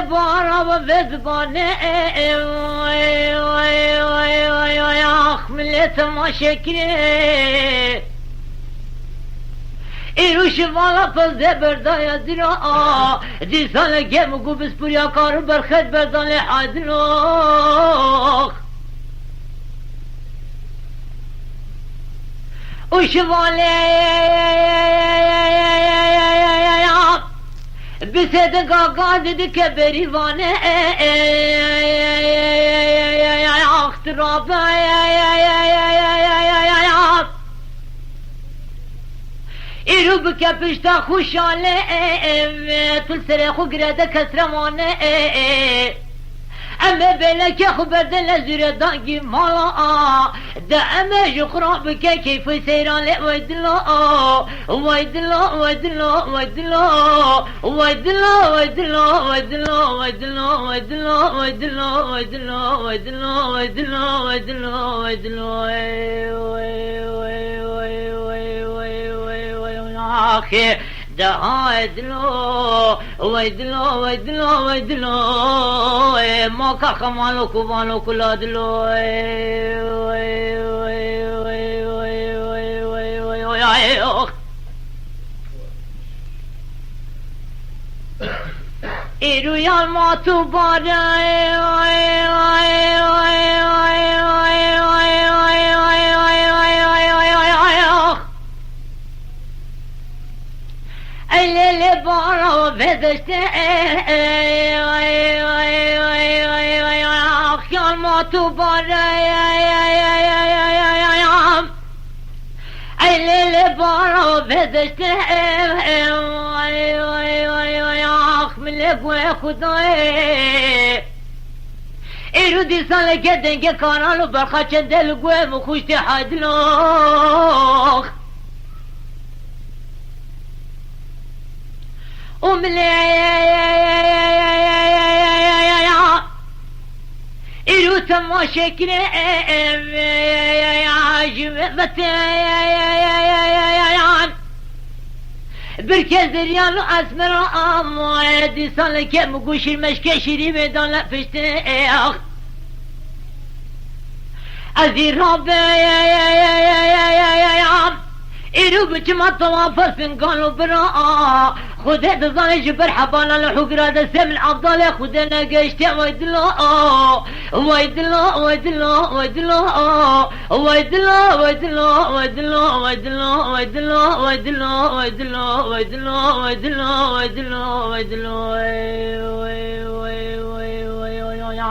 بارا و وزبانه آخ ملت ما شکره ایروش والا پزده بردایا درا دی سال گم گو بسپوریا کارو برخد بردان حدراخ اوش والا بسید گاگا دیدی که بریوانه اخترابه ایرو بکه پشتا خوشاله تل سر خو گرده کسرمانه اما بله که خو برده لزور دانگی مالا ده اما جخرا بکه کیفوی سیرانه ویدلا ویدلا ویدلا ویدلا ویدلا ویدلا ویدلا ویدلا ویدلا ویدلا ویدلا ویدلا ویدلا ویدلا آخه ده ویدلا ویدلا ویدلا ویدلا ما که خمالو کبانو کلادلو ایرویان ما تو باره ایلیلی بارا وزشته خیال ما تو باره ایلیلی بارا وزشته ملگوه خدای ایرو دی ساله که دنگه کارانو برخاچه دلگوه مخوشتی حدلوخ ایرو تما شکره برکه زریان و اسمرا آمای دی ساله که مگوشیر مشکه شیری میدان لپشته از این رابه ایرو بچما توافر فنگانو برا خوده دزانه جبر حبانا لحقرا دسته من افضال خوده نگشته ویدلا ویدلا ویدلا ویدلا ویدلا ویدلا ویدلا ویدلا ویدلا ویدلا ویدلا ویدلا ویدلا ویدلا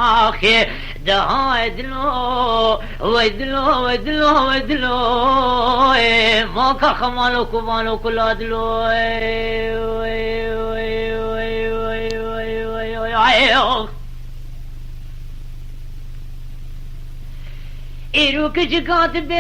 آخه ده ویدلا ویدلا ویدلا ویدلا ما که خمالو کبانو کلادلو ایرو که چکات بی